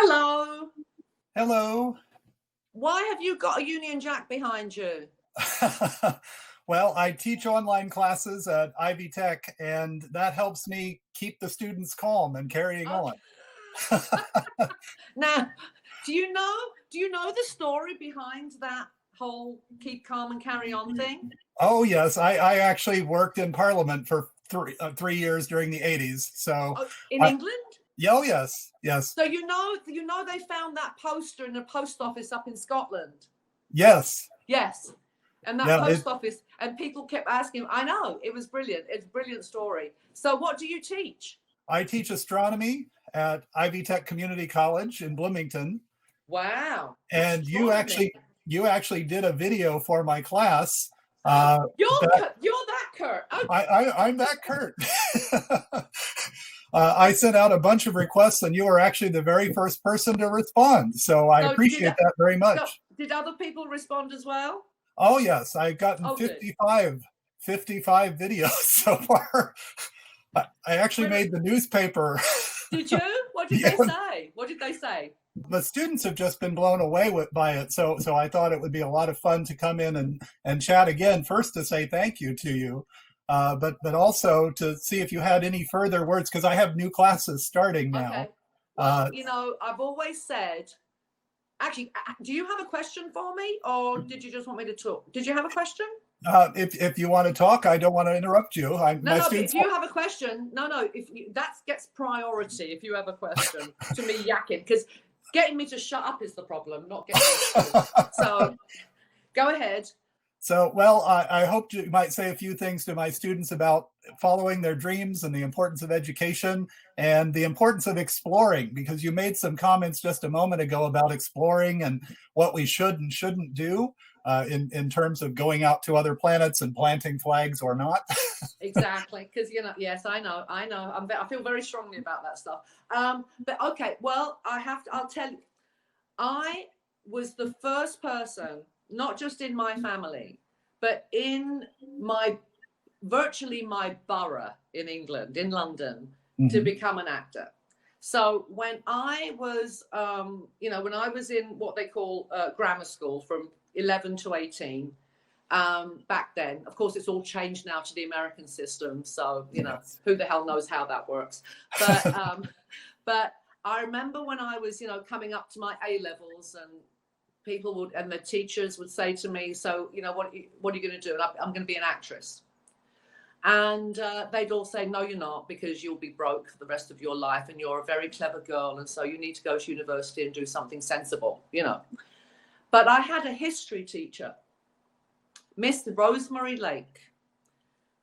Hello. Hello. Why have you got a Union Jack behind you? Well, I teach online classes at Ivy Tech, and that helps me keep the students calm and carrying on. Now, do you know the story behind that whole keep calm and carry on thing? Oh, yes. I actually worked in Parliament for 3 years during the 80s. So, In England? oh, yes, yes, So you know they found that poster in a post office up in Scotland. yes. Yes. And that Yeah, post office, and people kept asking, I know, it was brilliant. It's a brilliant story. So what do you teach? I teach astronomy at Ivy Tech Community College in Bloomington. Wow. And you Astronomy. actually did a video for my class. You're that Kurt. Okay. I'm that Kurt. I sent out a bunch of requests, and you were actually the very first person to respond. So I appreciate that very much. So did other people respond as well? Oh, yes. I've gotten Good. 55 videos so far. I actually made the newspaper. Did you? What did they say? What did they say? The students have just been blown away by it. So I thought it would be a lot of fun to come in and chat again. First, to say thank you to you, but also to see if you had any further words, because I have new classes starting now. Okay. Well, I've always said, actually, do you have a question for me, or did you just want me to talk? Did you have a question? If you want to talk, I don't want to interrupt you. If you have a question, that gets priority. If you have a question to me yakking, because getting me to shut up is the problem, not getting me to. So go ahead. So, well, I hope you might say a few things to my students about following their dreams and the importance of education and the importance of exploring, because you made some comments just a moment ago about exploring and what we should and shouldn't do in terms of going out to other planets and planting flags or not. Exactly, because yes, I know. I feel very strongly about that stuff. But okay, well, I'll tell you, I was the first person, not just in my family, but in virtually my borough in England, in London, to become an actor. So when I was, when I was in what they call grammar school from 11 to 18, back then, of course, it's all changed now to the American system. So, who the hell knows how that works. But I remember when I was, coming up to my A levels, and people and the teachers would say to me, so, what are you going to do? And I'm going to be an actress. And they'd all say, no, you're not, because you'll be broke for the rest of your life, and you're a very clever girl, and so you need to go to university and do something sensible, But I had a history teacher, Miss Rosemary Lake,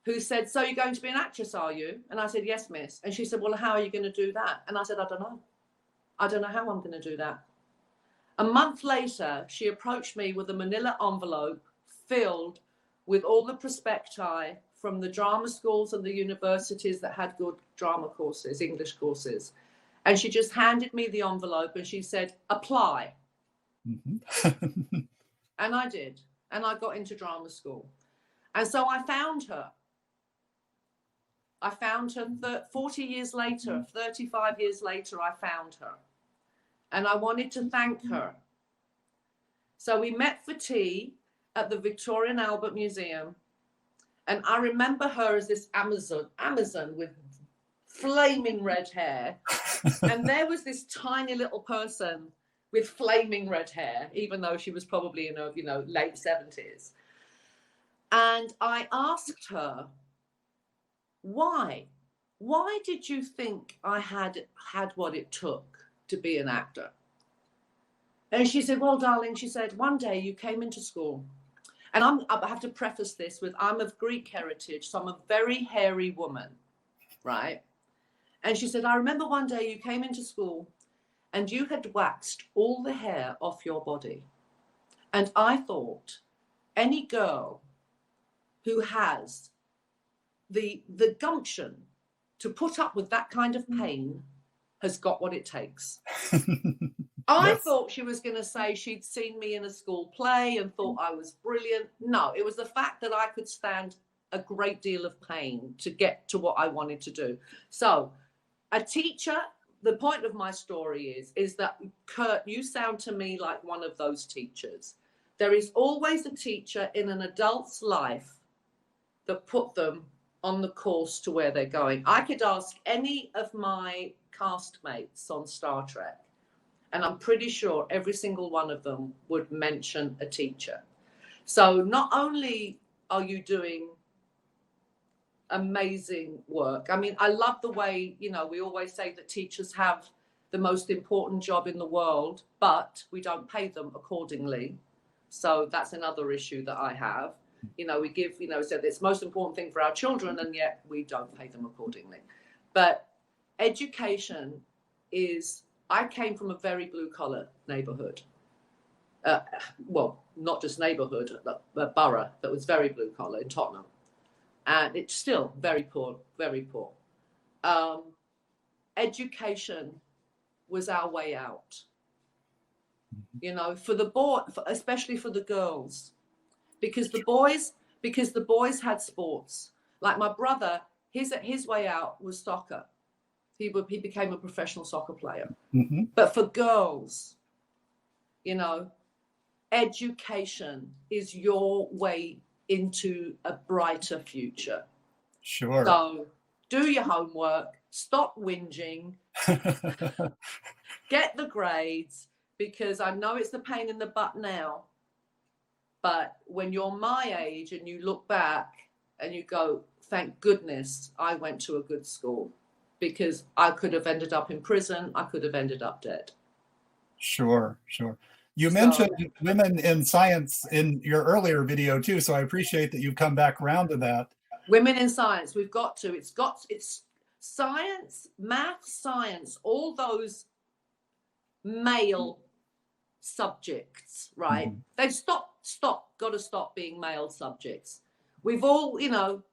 who said, so you're going to be an actress, are you? And I said, yes, miss. And she said, well, how are you going to do that? And I said, I don't know. I don't know how I'm going to do that. A month later, she approached me with a manila envelope filled with all the prospecti from the drama schools and the universities that had good drama courses, English courses. And she just handed me the envelope and she said, apply. Mm-hmm. And I did. And I got into drama school. And so I found her. 40 years later, 35 years later, I found her. And I wanted to thank her. So we met for tea at the Victoria and Albert Museum. And I remember her as this Amazon with flaming red hair. And there was this tiny little person with flaming red hair, even though she was probably in her, late 70s. And I asked her, why did you think I had what it took to be an actor? And she said, well, darling, she said, one day you came into school. And I have to preface this with, I'm of Greek heritage, so I'm a very hairy woman, right? And she said, I remember one day you came into school and you had waxed all the hair off your body. And I thought, any girl who has the gumption to put up with that kind of pain has got what it takes. I thought she was going to say she'd seen me in a school play and thought I was brilliant. No, it was the fact that I could stand a great deal of pain to get to what I wanted to do. So a teacher the point of my story is that, Kurt, you sound to me like one of those teachers. There is always a teacher in an adult's life that put them on the course to where they're going. I could ask any of my castmates on Star Trek, and I'm pretty sure every single one of them would mention a teacher. So not only are you doing amazing work, I mean, I love the way, you know, we always say that teachers have the most important job in the world, but we don't pay them accordingly. So that's another issue that I have. You know, we give, you know, so it's the most important thing for our children, and yet we don't pay them accordingly. But education is, I came from a very blue collar neighborhood. Well, not just neighborhood, a borough that was very blue collar in Tottenham. And it's still very poor, very poor. Education was our way out. You know, for the boy, especially for the girls, because the boys had sports. Like my brother, his way out was soccer. He became a professional soccer player. Mm-hmm. But for girls, you know, education is your way into a brighter future. Sure. So do your homework, stop whinging, get the grades, because I know it's a pain in the butt now, but when you're my age and you look back and you go, thank goodness I went to a good school, because I could have ended up in prison, I could have ended up dead. Sure, sure. You mentioned women in science in your earlier video too, so I appreciate that you've come back around to that. Women in science, we've got to. It's science, math, science, all those male subjects, right? Mm-hmm. They've got to stop being male subjects. We've all, you know,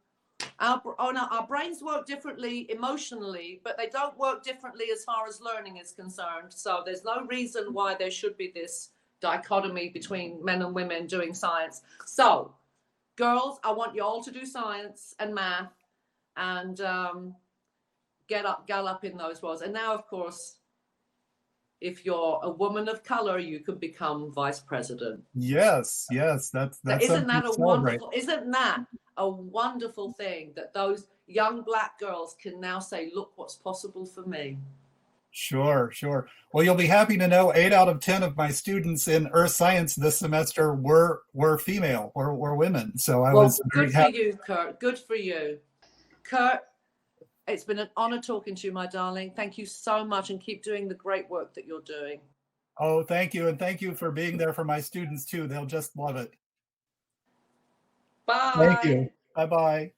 our brains work differently emotionally, but they don't work differently as far as learning is concerned. So there's no reason why there should be this dichotomy between men and women doing science. So girls, I want you all to do science and math and gallop in those roles. And now, of course, if you're a woman of color, you can become vice president. Yes, that's isn't that a wonderful? Isn't that a wonderful thing that those young Black girls can now say, "Look what's possible for me." Sure. Well, you'll be happy to know 8 out of 10 of my students in Earth Science this semester were female, were women. So I was good for you, Kurt. Good for you, Kurt. It's been an honor talking to you, my darling. Thank you so much, and keep doing the great work that you're doing. Oh, thank you. And thank you for being there for my students too. They'll just love it. Bye. Thank you. Bye-bye.